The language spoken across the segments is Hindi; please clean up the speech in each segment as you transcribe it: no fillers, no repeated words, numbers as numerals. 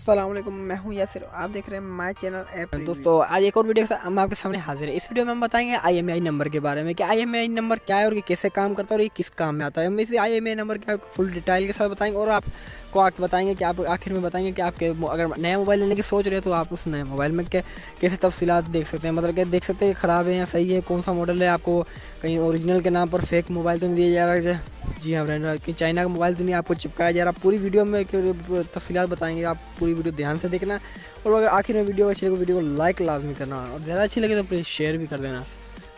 अस्सलाम वालेकुम, मैं हूं यासिर। आप देख रहे हैं माय चैनल ऐप। दोस्तों आज एक और वीडियो के साथ हम आपके सामने हाजिर है। इस वीडियो में हम बताएंगे IMEI नंबर के बारे में कि IMEI नंबर क्या है और ये कैसे काम करता है और ये किस काम में आता है। हम इस IMEI नंबर क्या फुल डिटेल के साथ बताएंगे और आपको बताएंगे कि आप आखिर में बताएंगे कि आपके अगर नया मोबाइल लेने की सोच रहे हैं तो आप उस नए मोबाइल में कैसे तफसीलात देख सकते हैं। मतलब कि देख सकते हैं ख़राब है या सही है, कौन सा मॉडल है, आपको कहीं ओरिजिनल के नाम पर फेक मोबाइल तो नहीं दिया जा रहा है। जी हाँ फ्रेंड, कि चाइना का मोबाइल तो नहीं आपको चिपकाया जा रहा। पूरी वीडियो में तफसीलात बताएंगे, आप पूरी वीडियो ध्यान से देखना। और अगर आखिर में वीडियो अच्छी लगे वीडियो को लाइक लाजमी करना और ज़्यादा अच्छी लगे तो प्लीज़ शेयर भी कर देना।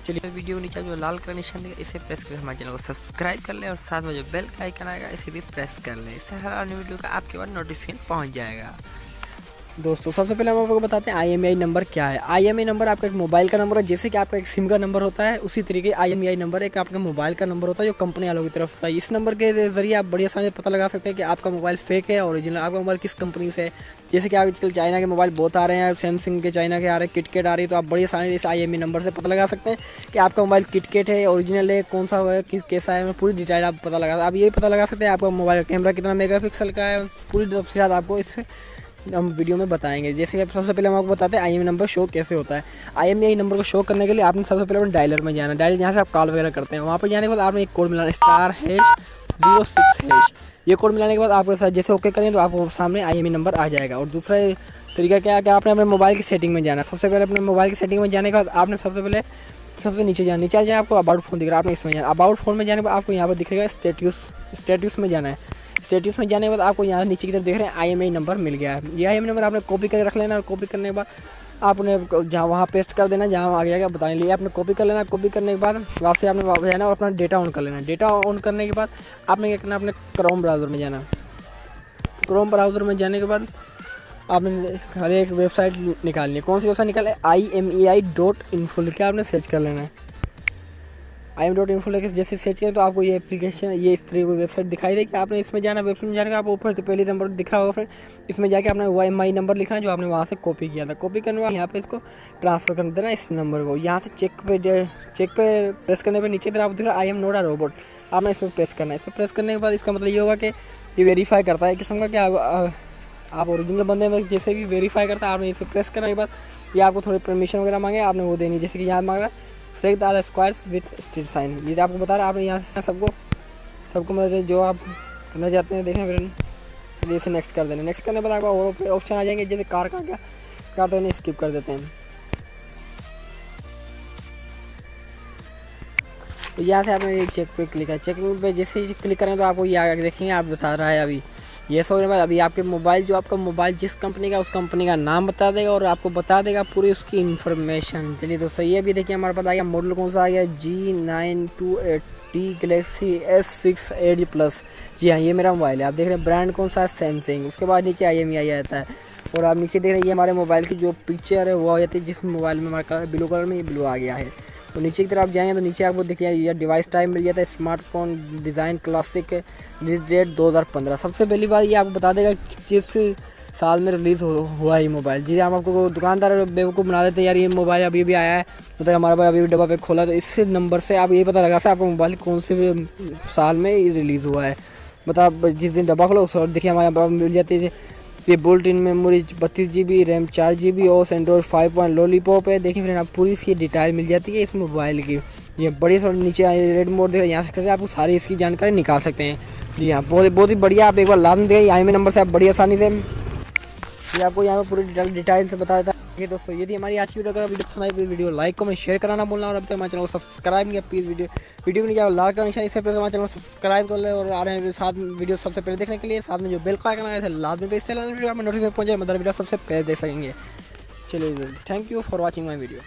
चलिए वीडियो नीचे जो लाल कलर निशान है इसे प्रेस करके हमारे चैनल को सब्सक्राइब कर लें और साथ में जो बेल का आइकन आएगा इसे भी प्रेस कर लें। इससे हर आने वीडियो का आपके पास नोटिफिकेशन पहुँच जाएगा। दोस्तों सबसे पहले हम आपको बताते हैं IMEI नंबर क्या है। IMEI नंबर आपका एक मोबाइल का नंबर है, जैसे कि आपका एक सिम का नंबर होता है उसी तरीके IMEI नंबर एक आपका मोबाइल का नंबर होता है जो कंपनी वालों की तरफ होता है। इस नंबर के जरिए आप बड़ी आसानी से पता लगा सकते हैं कि आपका मोबाइल फेक है ओरिजिनल, आपका मोबाइल किस कंपनी से है। जैसे कि आजकल चाइना के मोबाइल बहुत आ रहे हैं, सैमसंग के चाइना के आ रहे हैं, किटकेट आ रही है, तो आप बड़ी आसानी से इस IMEI नंबर से पता लगा सकते हैं कि आपका मोबाइल किटकेट है, ओरिजिनल है, कौन सा है, कैसा है, पूरी डिटेल आप पता लगा। आप ये पता लगा सकते हैं आपका मोबाइल का कैमरा कितना मेगापिक्सल का है, पूरी तफसीलात आपको इससे हम वीडियो में बताएंगे। जैसे कि सबसे पहले हम आपको बताते हैं IMEI नंबर शो कैसे होता है। IMEI नंबर को शो करने के लिए आपने सबसे पहले अपने डायलर में जाना। डायल जहाँ से आप कॉल वगैरह करते हैं वहाँ पर जाने के बाद आपने एक कोड मिलाना *#06#। ये कोड मिलाने के बाद आपके साथ जैसे ओके करें तो आपको सामने IMEI नंबर आ जाएगा। और दूसरा तरीका क्या है कि आपने अपने मोबाइल की सेटिंग में जाना। सबसे पहले अपने मोबाइल की सेटिंग में जाने के बाद आपने सबसे नीचे जाना आपको अबाउट फ़ोन दिख रहा है, आपने इसमें जाना। अबाउट फ़ोन में जाने पर आपको यहाँ पर दिखेगा स्टेटस में जाना है। स्टेटस में जाने के बाद आपको यहाँ नीचे की तरफ देख रहे हैं IMEI नंबर मिल गया है। ये IMEI नंबर आपने कॉपी करके रख लेना और कॉपी करने के बाद आपने जहाँ वहाँ पेस्ट कर देना जहाँ आगे जाएगा बताने लिए आपने कॉपी कर लेना। कॉपी करने के बाद वापस आपने वापस जाना और अपना डेटा ऑन कर लेना। डेटा ऑन करने के बाद आपने क्या करना, अपने क्रोम ब्राउज़र में जाना। क्रोम ब्राउज़र में जाने के बाद आपने हर एक वेबसाइट निकालनी है। कौन सी वेबसाइट निकाले? IMEI.info लिख के आपने सर्च कर लेना है। IMEI.info लेके जैसे सर्च करें तो आपको ये एप्लीकेशन ये इस तरह की वेबसाइट दिखाई देगी। आपने इसमें जाना, वेबसाइट में जाने का आपको ऊपर से पहले नंबर दिख रहा होगा फ्रेंड, इसमें जाके आपने IMEI नंबर लिखना है जो आपने वहाँ से कॉपी किया था। कॉपी करने के बाद यहाँ पे इसको ट्रांसफ़र कर देना इस नंबर को। यहाँ से चेक पे प्रेस करने पर नीचे तरफ आप दिख रहा है I am not a robot, आपने इसमें प्रेस करना है। इसमें प्रेस करने के बाद इसका मतलब ये होगा कि ये वेरीफाई करता है किस्म का कि आप ओरिजिनल बंदे में जैसे भी वेरीफाई करता है। आपने इसमें प्रेस करने के बाद ये आपको थोड़ी परमिशन वगैरह मांगे, आपने वो देनी। जैसे कि यहाँ मांग रहा है select the squares with still sign, ये आपको बता रहा है। आपने यहाँ से सबको मतलब जो आप करना चाहते हैं देखें फ्रेंड। चलिए इसे नेक्स्ट कर देना। नेक्स्ट करने के बाद आपको और ऑप्शन आ जाएंगे, जैसे कार का क्या कार तो इन्हें स्किप कर देते हैं। तो यहाँ से आपने चेक पे क्लिक है। चेक पे जैसे ही क्लिक करें तो आपको ये आगे देखेंगे आप बता रहा है अभी ये सो बाद अभी आपके मोबाइल जो आपका मोबाइल जिस कंपनी का उस कंपनी का नाम बता देगा और आपको बता देगा पूरी उसकी इन्फॉर्मेशन। चलिए दोस्तों ये भी देखिए हमारे पास आ गया मॉडल कौन सा आ गया G928T Galaxy S6 Edge Plus। जी हाँ ये मेरा मोबाइल है। आप देख रहे हैं ब्रांड कौन सा है? सैमसंग। उसके बाद नीचे IMEI आता है और आप नीचे देख रहे हैं ये हमारे मोबाइल की जो पिक्चर है वो आ जाती है, जिस मोबाइल में हमारा ब्लू कलर में ये ब्लू आ गया है। तो नीचे की तरफ जाएंगे तो नीचे आपको देखिए ये डिवाइस टाइप मिल जाता है, smartphone design classic, release date 2015। सबसे पहली बात ये आपको बता देगा किस साल में रिलीज़ हुआ है ये मोबाइल। जी हम आपको दुकानदार बेवकूफ़ बना देते हैं यार ये मोबाइल अभी भी आया है, मतलब हमारा भाई अभी भी डब्बा पे खोला, तो इस नंबर से आप ये पता लगा सकते आपका मोबाइल कौन से साल में रिलीज़ हुआ है। मतलब जिस दिन डब्बा खोला उस और देखिए हमारे यहाँ मिल जाती है ये bolt in memory 32 GB, RAM 4 GB, और एंड्रॉइड 5 लॉलीपॉप है। देखिए फ्रेंड आप पूरी इसकी डिटेल मिल जाती है इस मोबाइल की। ये बड़ी सा नीचे रेड मोड देख रहे हैं, यहाँ से करके आपको सारी इसकी जानकारी निकाल सकते हैं। जी हाँ बहुत ही बढ़िया। आप एक बार लाजमी देखें IMEI नंबर से आप बड़ी आसानी से ये आपको यहाँ पे पूरी डिटेल से बताया था। दोस्तों यदि हमारी आज की वीडियो पसंद आई वीडियो लाइक कमेंट शेयर कराना बोलना और अभी तक हमारे चैनल को सब्सक्राइब किया प्लीज़ वीडियो को नीचे लाल का निशान इससे प्रेस हमारे चैनल को सब्सक्राइब कर ले और आ रहे हैं साथ वीडियो सबसे पहले देखने के लिए साथ में जो बेल का आइकन आया था लाजमी पे इससे वीडियो में नोटिफिकेशन पहुंच जाए, मतलब वीडियो सबसे पहले देख सकेंगे। चलिए thank you for watching my video.